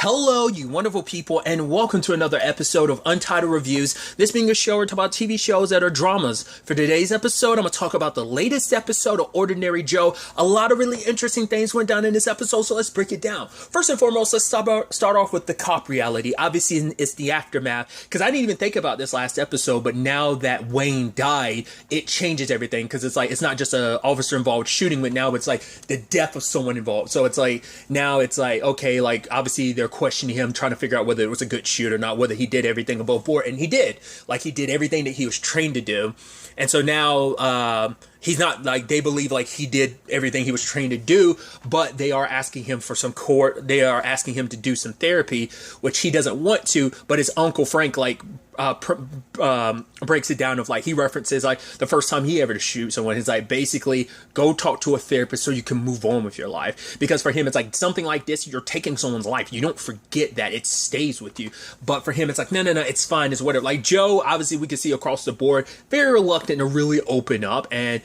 Hello, you wonderful people, and welcome to another episode of Untitled Reviews. This being a show where we talk about TV shows that are dramas. For today's episode, I'm going to talk about the latest episode of Ordinary Joe. A lot of really interesting things went down in this episode, so let's break it down. First and foremost, let's start off with the cop reality. Obviously, it's the aftermath, because I didn't even think about this last episode, but now that Wayne died, it changes everything, because it's not just an officer involved shooting, but now it's like the death of someone involved. So it's like, now it's like, okay, like, obviously they're questioning him, trying to figure out whether it was a good shoot or not, whether he did everything above board, and he did. Like, he did everything that he was trained to do. And so now he's not, like, they believe like he did everything he was trained to do, but they are asking him for some they are asking him to do some therapy, which he doesn't want to, but his Uncle Frank, like, breaks it down of, like, he references, like, the first time he ever to shoot someone, he's like, basically, go talk to a therapist so you can move on with your life. Because for him, it's like, something like this, you're taking someone's life. You don't forget that. It stays with you. But for him, it's like, no, it's fine. It's whatever. Like, Joe, obviously, we can see across the board, very reluctant to really open up. And,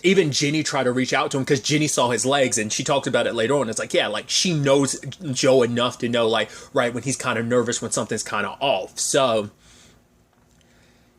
even Jenny tried to reach out to him because Jenny saw his legs, and she talked about it later on. It's like, yeah, like, she knows Joe enough to know, like, right, when he's kind of nervous, when something's kind of off. So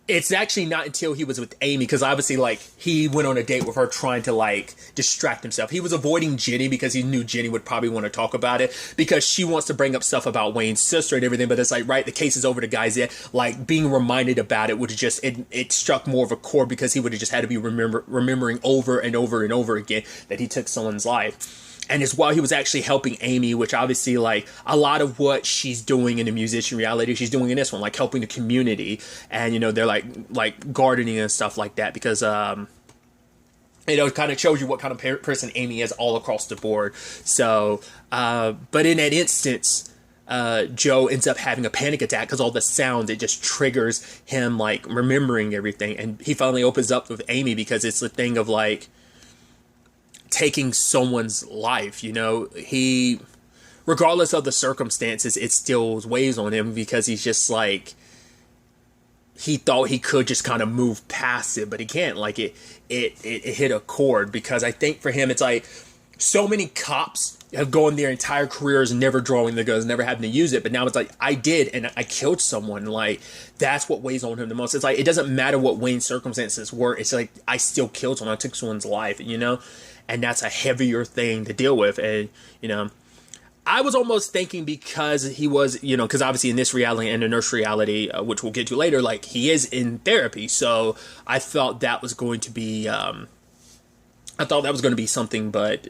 it's actually not until he was with Amy, because obviously, like, he went on a date with her trying to, like, distract himself. He was avoiding Jenny because he knew Jenny would probably want to talk about it, because she wants to bring up stuff about Wayne's sister and everything. But it's like, right, the case is over, the guy's there. Like, being reminded about it would have just, it struck more of a chord, because he would have just had to be remembering over and over and over again that he took someone's life. And it's while he was actually helping Amy, which obviously, like, a lot of what she's doing in the musician reality, she's doing in this one, like, helping the community. And, you know, they're like gardening and stuff like that, because, you know, it kind of shows you what kind of person Amy is all across the board. So, but in that instance, Joe ends up having a panic attack because all the sounds, it just triggers him, like, remembering everything. And he finally opens up with Amy, because it's the thing of, like, taking someone's life. You know, he, regardless of the circumstances, it still weighs on him, because he's just like, he thought he could just kind of move past it, but he can't. Like, it hit a chord, because I think for him, it's like, so many cops have gone their entire careers never drawing the guns, never having to use it, but now it's like, I did, and I killed someone. Like, that's what weighs on him the most. It's like, it doesn't matter what Wayne's circumstances were, it's like, I still killed someone, I took someone's life, you know? And that's a heavier thing to deal with. And, you know, I was almost thinking, because he was, you know, because obviously in this reality and the nurse reality, which we'll get to later, like, he is in therapy. So I thought that was going to be, something, but,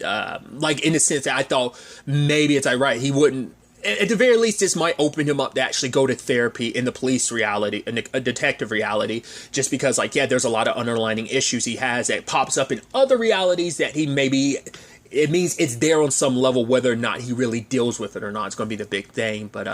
like, in the sense that I thought maybe it's like, right, he wouldn't, at the very least, this might open him up to actually go to therapy in the police reality, in a detective reality, just because, like, yeah, there's a lot of underlying issues he has that pops up in other realities that he maybe, it means it's there on some level, whether or not he really deals with it or not. It's going to be the big thing. But,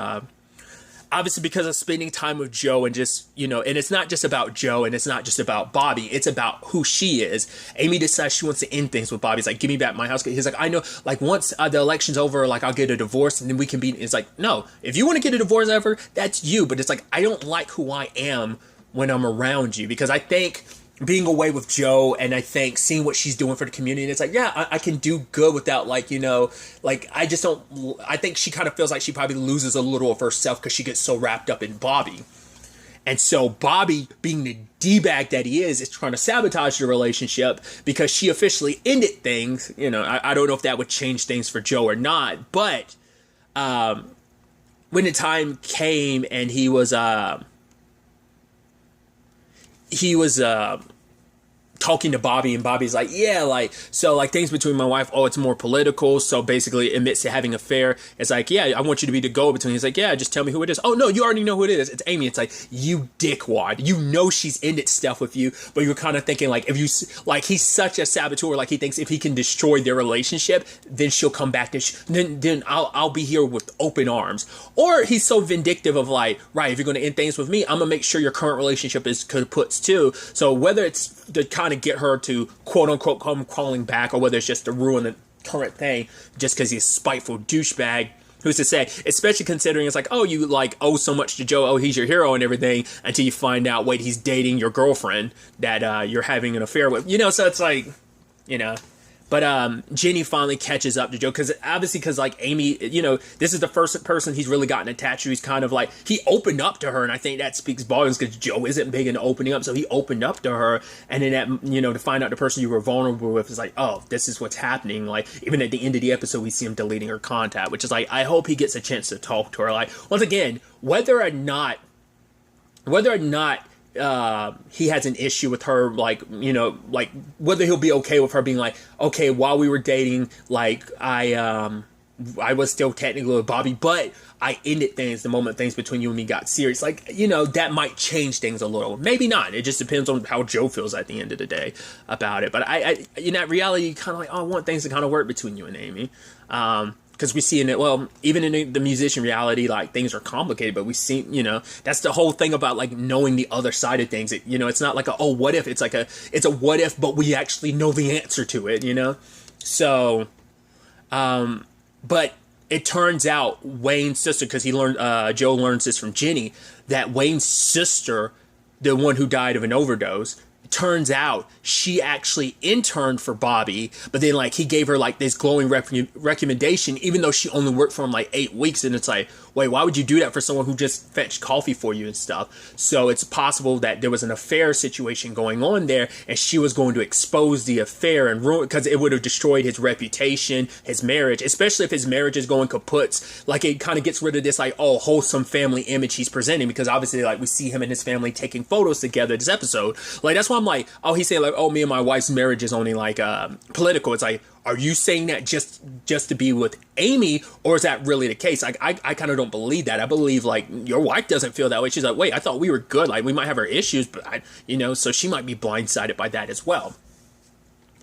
obviously, because of spending time with Joe, and just, you know, and it's not just about Joe, and it's not just about Bobby, it's about who she is. Amy decides she wants to end things with Bobby. He's like, give me back my house. He's like, I know, like, once the election's over, like, I'll get a divorce, and then we can be, it's like, no, if you want to get a divorce ever, that's you. But it's like, I don't like who I am when I'm around you, because I think being away with Joe, and I think seeing what she's doing for the community, and it's like, yeah, I can do good without, like, you know, like, I just don't, I think she kind of feels like she probably loses a little of herself, because she gets so wrapped up in Bobby. And so Bobby, being the D-bag that he is trying to sabotage the relationship, because she officially ended things. You know, I don't know if that would change things for Joe or not, but when the time came, and he was talking to Bobby, and Bobby's like, yeah, like, so, like, things between my wife, it's more political, so basically admits to having an affair. It's like, yeah, I want you to be the go-between. He's like, yeah, just tell me who it is. Oh, no, you already know who it is. It's Amy. It's like, you dickwad. You know she's ended stuff with you, but you're kind of thinking, like, if you, like, he's such a saboteur, like, he thinks if he can destroy their relationship, then she'll come back to, then I'll be here with open arms. Or he's so vindictive of, like, right, if you're going to end things with me, I'm going to make sure your current relationship is kaputs too. So whether it's to kind of get her to quote unquote come crawling back, or whether it's just to ruin the current thing just because he's a spiteful douchebag, who's to say, especially considering it's like, oh, you, like, owe so much to Joe, oh, he's your hero and everything, until you find out, wait, he's dating your girlfriend that you're having an affair with, you know. So it's like, you know, But Jenny finally catches up to Joe because like Amy, this is the first person he's really gotten attached to. He's kind of like, he opened up to her, and I think that speaks volumes because Joe isn't big into opening up, so he opened up to her, and then that, to find out the person you were vulnerable with is like, oh, this is what's happening. Like, even at the end of the episode, we see him deleting her contact, which is like, I hope he gets a chance to talk to her. Like, once again, whether or not he has an issue with her, like whether he'll be okay with her being like, okay, while we were dating, like I was still technically with Bobby, but I ended things the moment things between you and me got serious. Like, that might change things a little. Maybe not. It just depends on how Joe feels at the end of the day about it. But I in that reality, kind of like, I want things to kind of work between you and Amy. Because we see in it, well, even in the musician reality, like, things are complicated, but we see, that's the whole thing about, like, knowing the other side of things. It's not like what if, it's a what if, but we actually know the answer to it, So, but it turns out Wayne's sister, because Joe learns this from Jenny, that Wayne's sister, the one who died of an overdose, turns out she actually interned for Bobby, but then like he gave her like this glowing recommendation, even though she only worked for him like 8 weeks. And it's like, wait, why would you do that for someone who just fetched coffee for you and stuff? So it's possible that there was an affair situation going on there, and she was going to expose the affair and ruin, because it would have destroyed his reputation, his marriage, especially if his marriage is going kaput. Like, it kind of gets rid of this like, oh, wholesome family image he's presenting, because obviously like we see him and his family taking photos together this episode. Like, that's why I'm like, oh, he's saying like, oh, me and my wife's marriage is only like political. It's like, are you saying that just to be with Amy, or is that really the case? Like, I kind of don't believe that. I believe like your wife doesn't feel that way. She's like, wait, I thought we were good. Like, we might have our issues, but so she might be blindsided by that as well.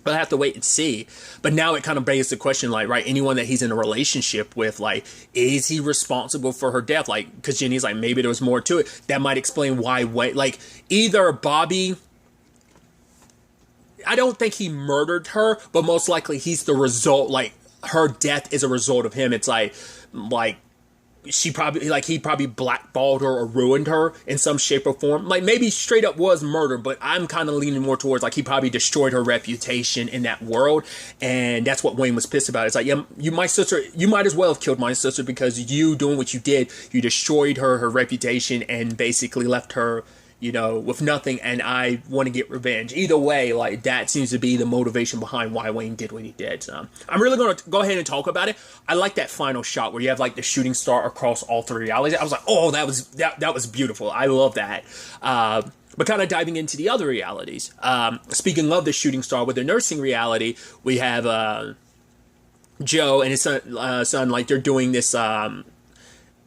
But I have to wait and see. But now it kind of begs the question, like, right, anyone that he's in a relationship with, like, is he responsible for her death? Like, because Jenny's like, maybe there was more to it. That might explain why, like, either Bobby, I don't think he murdered her, but most likely he's the result, like, her death is a result of him. It's like he probably blackballed her or ruined her in some shape or form. Like, maybe straight up was murder, but I'm kind of leaning more towards like he probably destroyed her reputation in that world, and that's what Wayne was pissed about. It's like, yeah, you might as well have killed my sister, because you doing what you did, you destroyed her reputation and basically left her, with nothing, and I want to get revenge. Either way, like, that seems to be the motivation behind why Wayne did what he did. So I'm really going to go ahead and talk about it. I like that final shot where you have like the shooting star across all three realities. I was like, oh, that was beautiful. I love that. But kind of diving into the other realities. Speaking of the shooting star, with the nursing reality, we have Joe and his son, like, they're doing this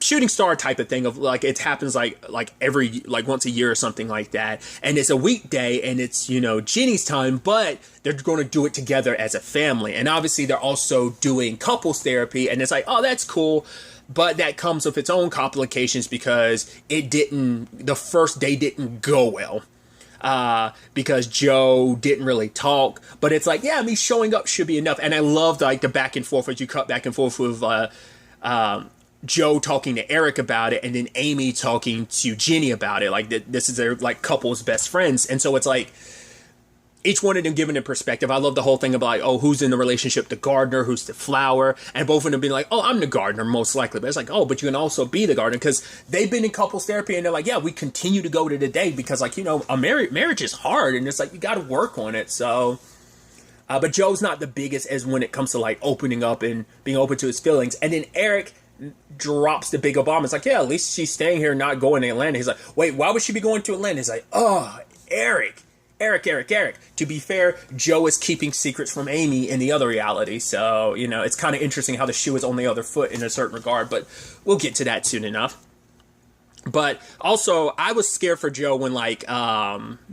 shooting star type of thing of like, it happens like every like once a year or something like that, and it's a weekday, and it's Jenny's time, but they're going to do it together as a family. And obviously they're also doing couples therapy, and it's like, oh, that's cool, but that comes with its own complications because the first day didn't go well. Because Joe didn't really talk, but it's like, yeah, me showing up should be enough. And I loved like the back and forth, as you cut back and forth with Joe talking to Eric about it, and then Amy talking to Jenny about it. Like, this is their like couple's best friends, and so it's like each one of them giving a perspective. I love the whole thing about like, oh, who's in the relationship, the gardener, who's the flower, and both of them being like, oh, I'm the gardener most likely, but it's like, oh, but you can also be the gardener, because they've been in couples therapy, and they're like, yeah, we continue to go to the day because like a marriage is hard, and it's like you got to work on it. So. But Joe's not the biggest as when it comes to like opening up and being open to his feelings, and then Eric drops the big bomb. It's like, yeah, at least she's staying here, not going to Atlanta. He's like, wait, why would she be going to Atlanta? He's like, oh, Eric. To be fair, Joe is keeping secrets from Amy in the other reality. So, it's kind of interesting how the shoe is on the other foot in a certain regard, but we'll get to that soon enough. But also, I was scared for Joe when, like,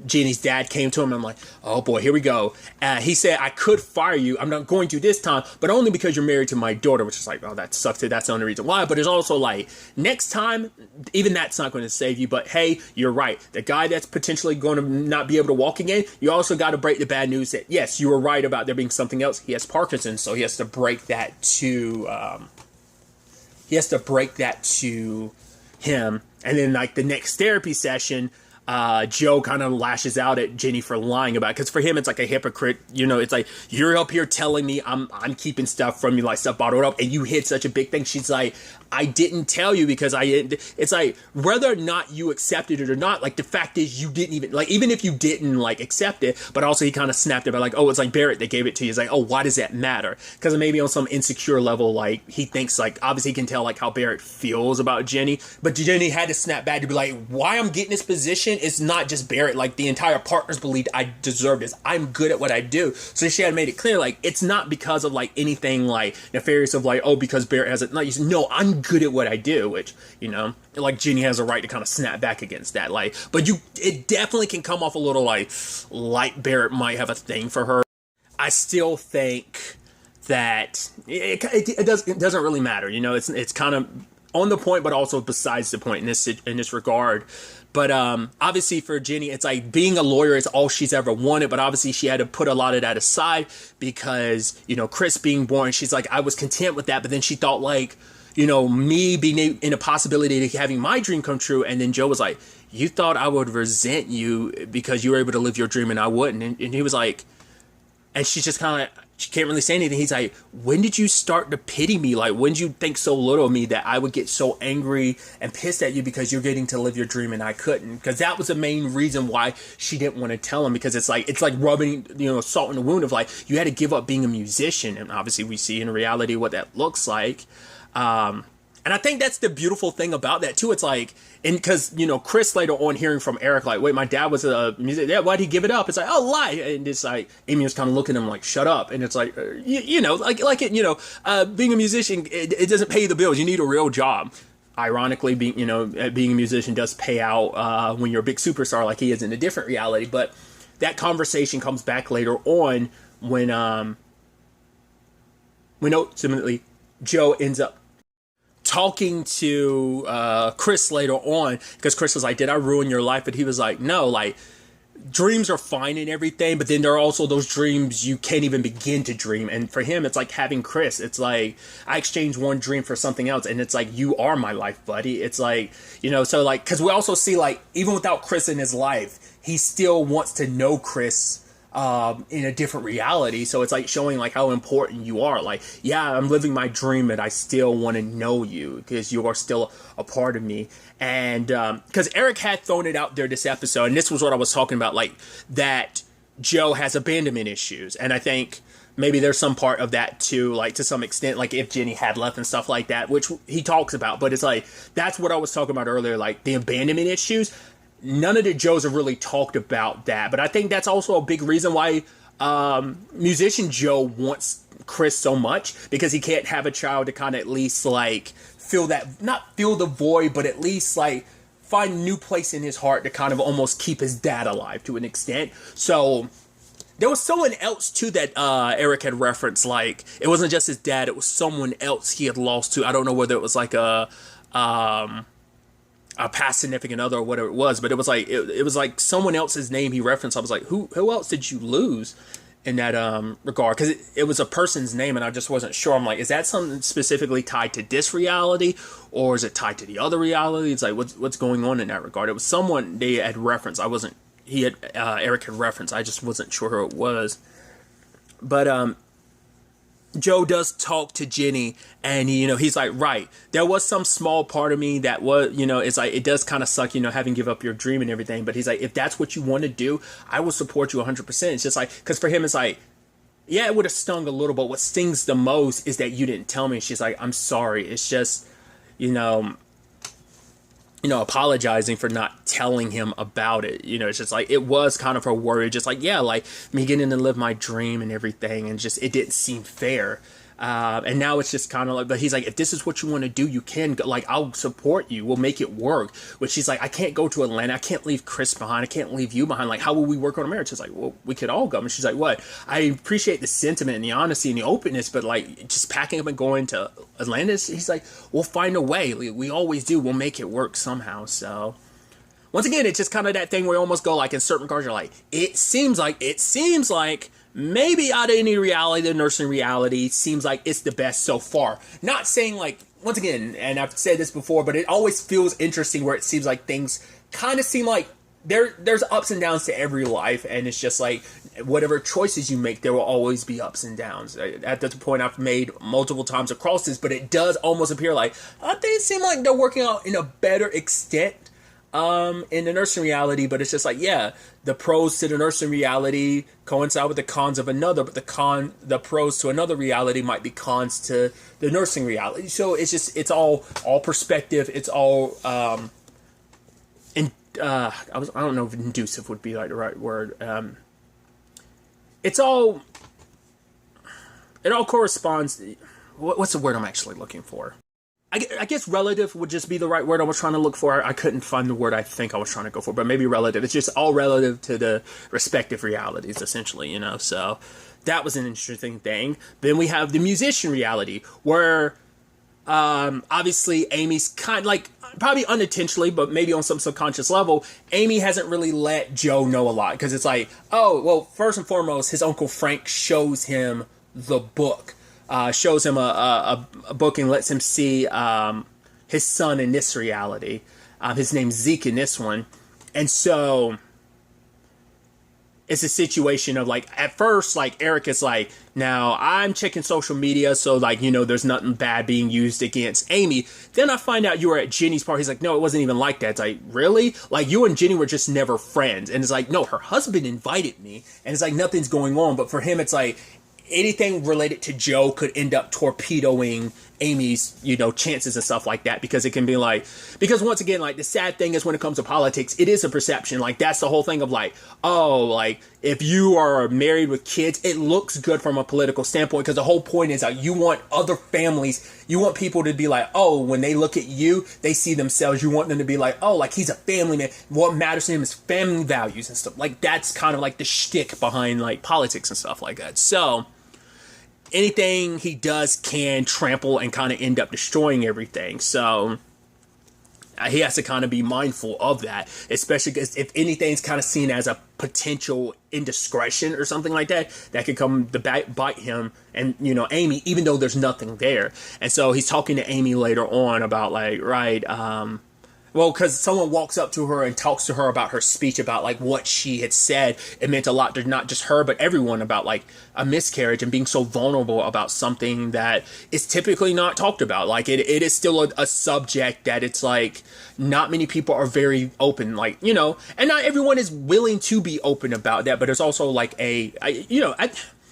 Jenny's dad came to him. I'm like, oh, boy, here we go. He said, I could fire you. I'm not going to this time, but only because you're married to my daughter, which is like, oh, that sucks. That's the only reason why. But it's also like, next time, even that's not going to save you. But, hey, you're right. The guy that's potentially going to not be able to walk again, you also got to break the bad news that, yes, you were right about there being something else. He has Parkinson's, so he has to break that to him. And then, like, the next therapy session, Joe kind of lashes out at Jenny for lying about it. Because for him, it's like a hypocrite. It's like, you're up here telling me I'm keeping stuff from you, like stuff bottled up, and you hid such a big thing. She's like, I didn't tell you because it's like, whether or not you accepted it or not, like, the fact is you didn't even, like, even if you didn't, like, accept it, but also he kind of snapped about, like, oh, it's like Barrett that gave it to you. It's like, oh, why does that matter? Because maybe on some insecure level, like, he thinks, like, obviously he can tell, like, how Barrett feels about Jenny, but Jenny had to snap back to be like, why I'm getting this position, it's not just Barrett. Like, the entire partners believed I deserved this. I'm good at what I do. So she had made it clear, like, it's not because of, like, anything, like, nefarious of, like, oh, because Barrett has it. No, I'm good at what I do, which, like, Jenny has a right to kind of snap back against that. Like, but it definitely can come off a little like Barrett might have a thing for her. I still think that it doesn't really matter. It's kind of on the point, but also besides the point in this regard. But obviously for Jenny, it's like being a lawyer is all she's ever wanted. But obviously she had to put a lot of that aside because, Chris being born, she's like, I was content with that. But then she thought, like, me being in a possibility of having my dream come true. And then Joe was like, you thought I would resent you because you were able to live your dream and I wouldn't. And he was like, and she's just kind of, she can't really say anything. He's like, when did you start to pity me? Like, when did you think so little of me that I would get so angry and pissed at you because you're getting to live your dream and I couldn't? Because that was the main reason why she didn't want to tell him, because it's like rubbing, salt in the wound of, like, you had to give up being a musician. And obviously we see in reality what that looks like. And I think that's the beautiful thing about that too. It's like, and because, Chris later on hearing from Eric, like, wait, my dad was a musician. Yeah, why'd he give it up? It's like, oh, lie. And it's like, Amy was kind of looking at him like, shut up. And it's like, being a musician, it doesn't pay the bills. You need a real job. Ironically, being a musician does pay out when you're a big superstar like he is in a different reality. But that conversation comes back later on when ultimately Joe ends up talking to Chris later on, because Chris was like, did I ruin your life? But he was like, no, like, dreams are fine and everything, but then there are also those dreams you can't even begin to dream. And for him, it's like having Chris. It's like, I exchanged one dream for something else, and it's like, you are my life, buddy. It's like, so like, because we also see, like, even without Chris in his life, he still wants to know Chris in a different reality. So it's like showing, like, how important you are. Like, yeah, I'm living my dream, but I still want to know you because you are still a part of me. And because Eric had thrown it out there this episode, and this was what I was talking about, like, that Joe has abandonment issues. And I think maybe there's some part of that too, like, to some extent, like, if Jenny had left and stuff like that, which he talks about. But it's like, that's what I was talking about earlier, like, the abandonment issues. None of the Joes have really talked about that, but I think that's also a big reason why musician Joe wants Chris so much, because he can't have a child to kind of at least, like, not fill the void, but at least, like, find a new place in his heart to kind of almost keep his dad alive to an extent. So there was someone else too that Eric had referenced, like, it wasn't just his dad, it was someone else he had lost to. I don't know whether it was like a past significant other or whatever it was, but it was like it was like someone else's name he referenced. I was like, who else did you lose in that regard? Because it was a person's name, and I just wasn't sure. I'm like, is that something specifically tied to this reality, or is it tied to the other reality? It's like, what's going on in that regard? It was someone they had referenced. Eric had referenced. I just wasn't sure who it was. But Joe does talk to Jenny, and he's like, right, there was some small part of me that was, it's like, it does kind of suck, having give up your dream and everything. But he's like, if that's what you want to do, I will support you 100%. It's just like, because for him, it's like, yeah, it would have stung a little, but what stings the most is that you didn't tell me. She's like, I'm sorry. It's just, apologizing for not telling him about it. It's just like, it was kind of her worry, just like, yeah, like, me getting to live my dream and everything, and just, it didn't seem fair. And now it's just kind of like, but he's like, if this is what you want to do, you can go, like, I'll support you, we'll make it work. Which she's like, I can't go to Atlanta, I can't leave Chris behind, I can't leave you behind, like, how will we work on a marriage? She's like, well, we could all go. And she's like, what? I appreciate the sentiment and the honesty and the openness, but, like, just packing up and going to Atlanta, he's like, we'll find a way, we always do, we'll make it work somehow. So once again, it's just kind of that thing where you almost go, like, in certain regards, you're like, it seems like maybe out of any reality, the nursing reality seems like it's the best so far. Not saying, like, once again, and I've said this before, but it always feels interesting where it seems like things kind of seem like there's ups and downs to every life, and it's just like whatever choices you make, there will always be ups and downs. At the point I've made multiple times across this, but it does almost appear like things seem like they're working out in a better extent in the nursing reality, but it's just like, yeah, the pros to the nursing reality coincide with the cons of another, but the pros to another reality might be cons to the nursing reality. So it's all perspective. It's all I don't know if inducive would be like the right word. It all corresponds. What's the word I'm actually looking for? I guess relative would just be the right word I was trying to look for. I couldn't find the word I think I was trying to go for, but maybe relative. It's just all relative to the respective realities, essentially, you know. So that was an interesting thing. Then we have the musician reality, where obviously Amy's kind of like, probably unintentionally, but maybe on some subconscious level, Amy hasn't really let Joe know a lot, because it's like, oh, well, first and foremost, his Uncle Frank shows him the book. Shows him a book and lets him see his son in this reality. His name's Zeke in this one. And so it's a situation of like, at first, like Eric is like, now I'm checking social media, so like, you know, there's nothing bad being used against Amy. Then I find out you were at Jenny's party. He's like, no, it wasn't even like that. It's like, really? Like, you and Jenny were just never friends. And it's like, no, her husband invited me. And it's like, nothing's going on. But for him, it's like, anything related to Joe could end up torpedoing Amy's, you know, chances and stuff like that, because it can be like, because once again, like, the sad thing is when it comes to politics, it is a perception. Like, that's the whole thing of like, oh, like, if you are married with kids, it looks good from a political standpoint, because the whole point is that you want other families, you want people to be like, oh, when they look at you, they see themselves. You want them to be like, oh, like, he's a family man. What matters to him is family values and stuff. Like, that's kind of like the shtick behind like politics and stuff like that. So anything he does can trample and kind of end up destroying everything. So he has to kind of be mindful of that, especially because if anything's kind of seen as a potential indiscretion or something like that, that could come to bite him and, you know, Amy, even though there's nothing there. And so he's talking to Amy later on about like, right, well, because someone walks up to her and talks to her about her speech, about like what she had said. It meant a lot to not just her, but everyone, about like a miscarriage and being so vulnerable about something that is typically not talked about. Like it is still a subject that it's like not many people are very open, like, you know, and not everyone is willing to be open about that. But there's also like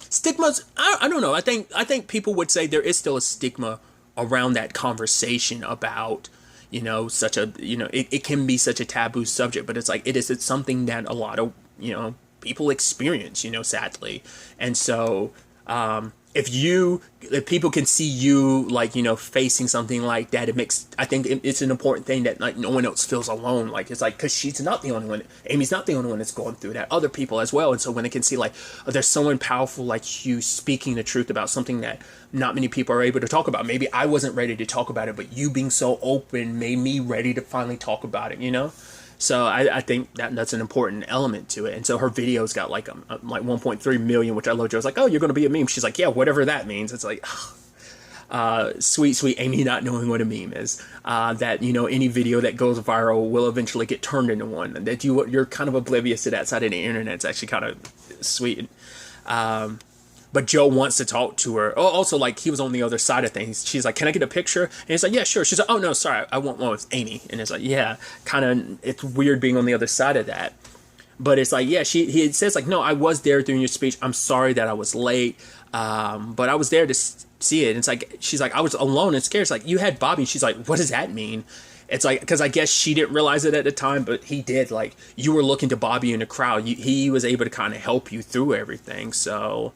stigmas. I don't know. I think people would say there is still a stigma around that conversation about, you know, such a, you know, it can be such a taboo subject, but it's like, it's something that a lot of, you know, people experience, you know, sadly. And so, if people can see you, like, you know, facing something like that, I think it's an important thing that like no one else feels alone. Like, it's like, cause she's not the only one, Amy's not the only one that's going through that, other people as well. And so when they can see like, oh, there's someone powerful like you speaking the truth about something that not many people are able to talk about. Maybe I wasn't ready to talk about it, but you being so open made me ready to finally talk about it, you know? So I think that's an important element to it. And so her videos got like 1.3 million, which I loved. I was like, oh, you're going to be a meme. She's like, yeah, whatever that means. It's like, sweet Amy not knowing what a meme is. That, you know, any video that goes viral will eventually get turned into one. That you're kind of oblivious to that side of the internet. It's actually kind of sweet. But Joe wants to talk to her. Oh, also, like, he was on the other side of things. She's like, can I get a picture? And he's like, yeah, sure. She's like, oh, no, sorry. I want one with Amy. And it's like, yeah, kind of, it's weird being on the other side of that. But it's like, yeah, he says, like, no, I was there during your speech. I'm sorry that I was late. But I was there to see it. And it's like, she's like, I was alone and scared. It's like, you had Bobby. She's like, what does that mean? It's like, because I guess she didn't realize it at the time, but he did. Like, you were looking to Bobby in the crowd. He was able to kind of help you through everything. So...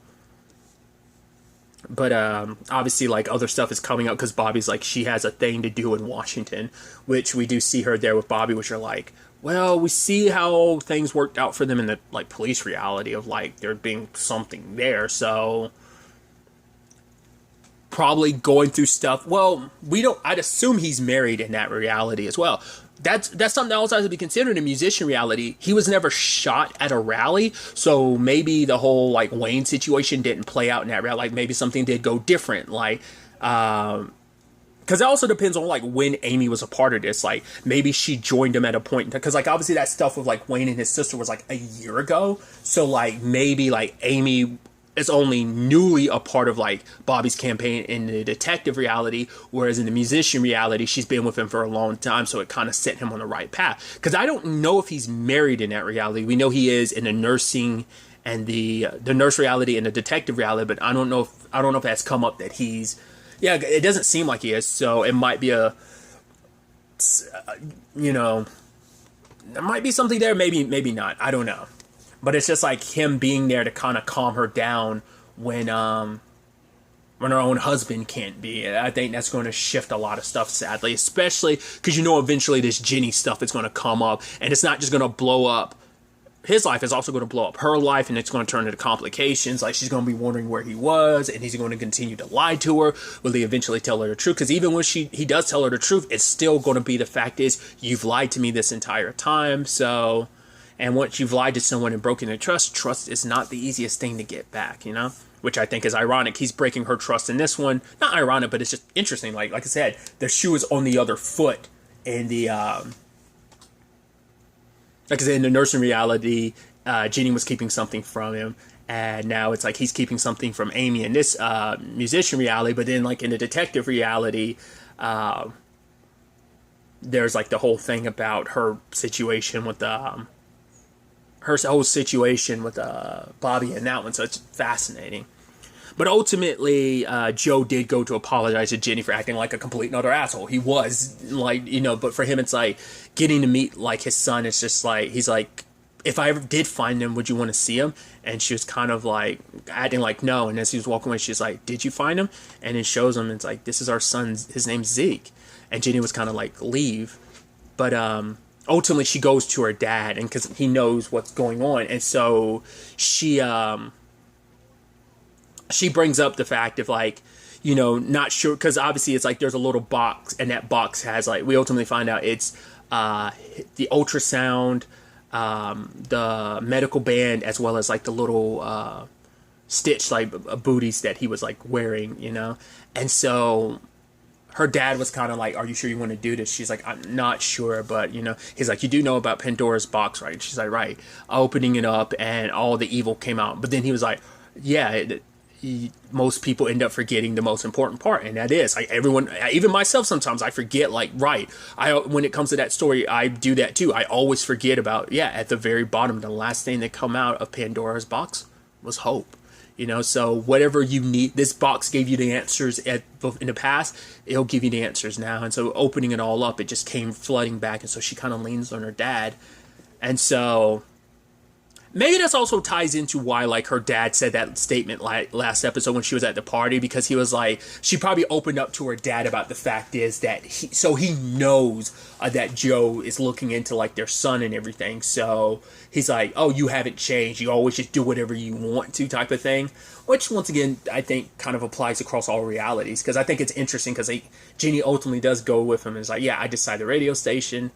But obviously, like, other stuff is coming up because Bobby's like, she has a thing to do in Washington, which we do see her there with Bobby, which are like, well, we see how things worked out for them in the, like, police reality of, like, there being something there. So probably going through stuff. Well, I'd assume he's married in that reality as well. That's something else has to be considered in musician reality. He was never shot at a rally, so maybe the whole like Wayne situation didn't play out in that rally. Like maybe something did go different. Like, because because it also depends on like when Amy was a part of this. Like maybe she joined him at a point, because like obviously that stuff with like Wayne and his sister was like a year ago. So like maybe like Amy is only newly a part of like Bobby's campaign in the detective reality, whereas in the musician reality she's been with him for a long time, so it kind of set him on the right path. Because I don't know if he's married in that reality. We know he is in the nursing and the nurse reality and the detective reality, but I don't know if that's come up that he's, yeah, it doesn't seem like he is. So it might be a, you know, there might be something there, maybe not, I don't know. But it's just like him being there to kind of calm her down when her own husband can't be. I think that's going to shift a lot of stuff, sadly, especially because you know eventually this Jenny stuff is going to come up, and it's not just going to blow up his life, it's also going to blow up her life, and it's going to turn into complications. Like she's going to be wondering where he was, and he's going to continue to lie to her. Will he eventually tell her the truth? Because even when he does tell her the truth, it's still going to be the fact is you've lied to me this entire time. So, and once you've lied to someone and broken their trust is not the easiest thing to get back, you know? Which I think is ironic. He's breaking her trust in this one. Not ironic, but it's just interesting. Like I said, the shoe is on the other foot in the like I said, in the nursing reality, Jenny was keeping something from him, and now it's like he's keeping something from Amy in this musician reality. But then, like in the detective reality, there's like the whole thing about her situation with Bobby in that one. So it's fascinating. But ultimately, Joe did go to apologize to Jenny for acting like a complete and utter asshole. He was, like, you know, but for him, it's like getting to meet, like, his son. It's just like, he's like, if I ever did find him, would you want to see him? And she was kind of like acting like no. And as he was walking away, she's like, did you find him? And it shows him, it's like, this is our son. His name's Zeke. And Jenny was kind of like, leave. But ultimately, she goes to her dad, and because he knows what's going on. And so she brings up the fact of like, you know, not sure, because obviously it's like there's a little box, and that box has like, we ultimately find out it's the ultrasound, the medical band, as well as like the little stitch like booties that he was like wearing, you know. And so her dad was kind of like, are you sure you want to do this? She's like, I'm not sure, but you know, he's like, you do know about Pandora's box, right? And she's like, right. Opening it up and all the evil came out. But then he was like, yeah, most people end up forgetting the most important part, and that is like everyone, even myself, sometimes I forget, like, right, when it comes to that story, I do that too. I always forget about, at the very bottom, the last thing that come out of Pandora's box was hope, you know. So whatever you need, this box gave you the answers in the past, it'll give you the answers now. And so opening it all up, it just came flooding back, and so she kind of leans on her dad. And so maybe this also ties into why, like, her dad said that statement like last episode when she was at the party, because he was like, she probably opened up to her dad about the fact is that he knows that Joe is looking into like their son and everything. So he's like, oh, you haven't changed. You always just do whatever you want to, type of thing. Which, once again, I think kind of applies across all realities, because I think it's interesting because Jeannie ultimately does go with him and is like, yeah, I decided the radio station.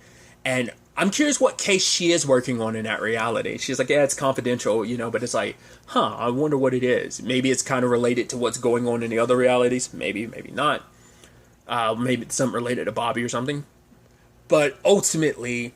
And I'm curious what case she is working on in that reality. She's like, yeah, it's confidential, you know, but it's like, I wonder what it is. Maybe it's kind of related to what's going on in the other realities. Maybe not. Maybe it's something related to Bobby or something. But ultimately,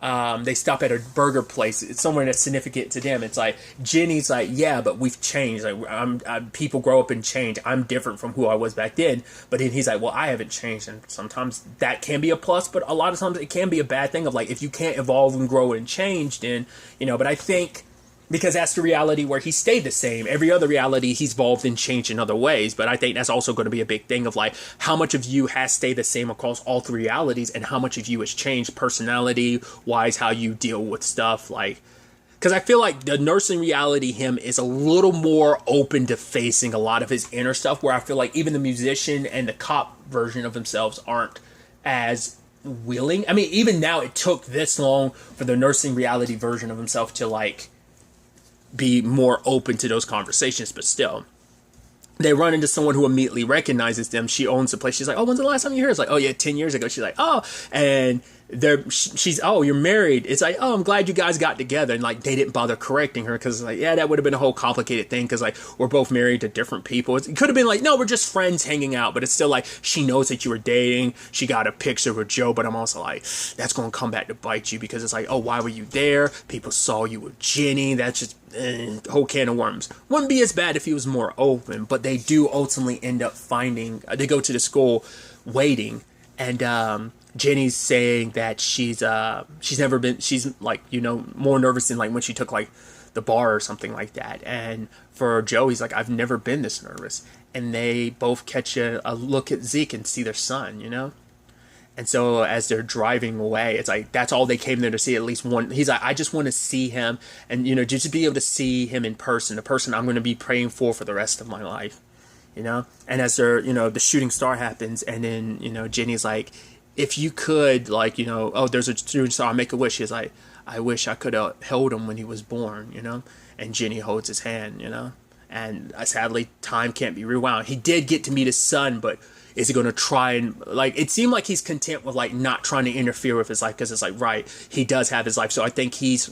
they stop at a burger place. It's somewhere that's significant to them. It's like, Jenny's like, yeah, but we've changed. Like, people grow up and change. I'm different from who I was back then. But then he's like, well, I haven't changed. And sometimes that can be a plus, but a lot of times it can be a bad thing of like, if you can't evolve and grow and change, then, you know. But I think because that's the reality where he stayed the same. Every other reality, he's evolved and changed in other ways. But I think that's also going to be a big thing of like, how much of you has stayed the same across all three realities, and how much of you has changed personality-wise, how you deal with stuff. Like, because I feel like the nursing reality him is a little more open to facing a lot of his inner stuff, where I feel like even the musician and the cop version of themselves aren't as willing. I mean, even now, it took this long for the nursing reality version of himself to like be more open to those conversations, but still, they run into someone who immediately recognizes them. She owns the place. She's like, oh, when's the last time you were here? It's like, oh yeah, 10 years ago. She's like, oh, and she's, oh, you're married. It's like, oh, I'm glad you guys got together. And like, they didn't bother correcting her because like, yeah, that would have been a whole complicated thing because like, we're both married to different people. It could have been like, no, we're just friends hanging out. But it's still like, she knows that you were dating. She got a picture with Joe. But I'm also like, that's going to come back to bite you because it's like, oh, why were you there? People saw you with Jenny. That's just whole can of worms. Wouldn't be as bad if he was more open. But they do ultimately end up finding, they go to the school waiting. And Jenny's saying that she's never been, she's like, you know, more nervous than like when she took like the bar or something like that. And for Joe, he's like, I've never been this nervous. And they both catch a look at Zeke and see their son, you know? And so as they're driving away, it's like, that's all they came there to see, at least one. He's like, I just want to see him and, you know, just to be able to see him in person, the person I'm going to be praying for the rest of my life. You know, and as they're, you know, the shooting star happens, and then, you know, Jenny's like, if you could, like, you know, oh, there's a shooting star, make a wish. She's like, I wish I could have held him when he was born, you know, and Jenny holds his hand, you know, and sadly, time can't be rewound. He did get to meet his son, but is he going to try and, like, it seemed like he's content with, like, not trying to interfere with his life, because it's like, right, he does have his life. So I think he's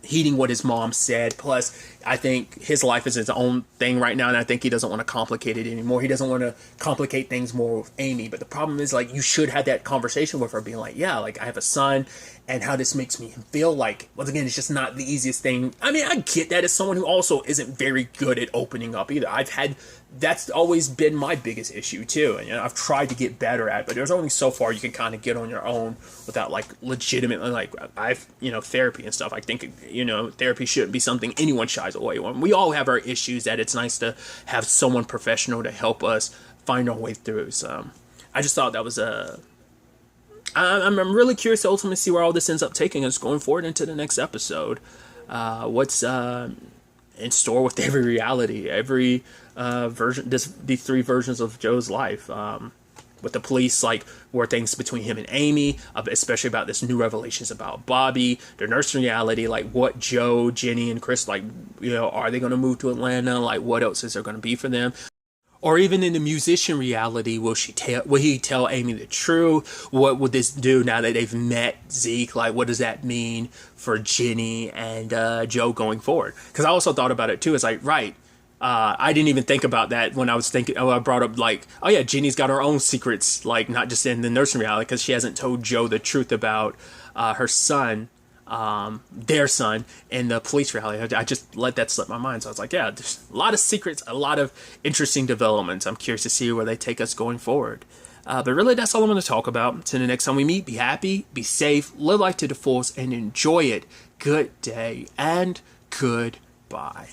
heeding what his mom said. Plus, I think his life is his own thing right now, and I think he doesn't want to complicate it anymore. He doesn't want to complicate things more with Amy. But the problem is, like, you should have that conversation with her, being like, yeah, like, I have a son, and how this makes me feel. Like, once again, it's just not the easiest thing. I mean, I get that as someone who also isn't very good at opening up either. That's always been my biggest issue too, and you know, I've tried to get better at it, but there's only so far you can kind of get on your own without like legitimately, like, you know, therapy and stuff. I think, you know, therapy shouldn't be something anyone shies away from. We all have our issues that it's nice to have someone professional to help us find our way through. So I just thought that was I'm really curious to ultimately see where all this ends up taking us going forward into the next episode. What's in store with every reality, every version, these three versions of Joe's life, with the police, like, where things between him and Amy, especially about this new revelations about Bobby, the nurse reality, like what Joe, Jenny, and Chris, like, you know, are they going to move to Atlanta? Like, what else is there going to be for them? Or even in the musician reality, will he tell Amy the truth? What would this do now that they've met Zeke? Like, what does that mean for Jenny and Joe going forward? Because I also thought about it too. It's like, right, I didn't even think about that when I was thinking. Oh, I brought up like, oh yeah, Jenny's got her own secrets, like not just in the nursing reality, because she hasn't told Joe the truth about her son. Their son in the police reality. I just let that slip my mind. So I was like, yeah, there's a lot of secrets, a lot of interesting developments. I'm curious to see where they take us going forward. But really, that's all I'm going to talk about. Until the next time we meet, be happy, be safe, live life to the fullest, and enjoy it. Good day and goodbye.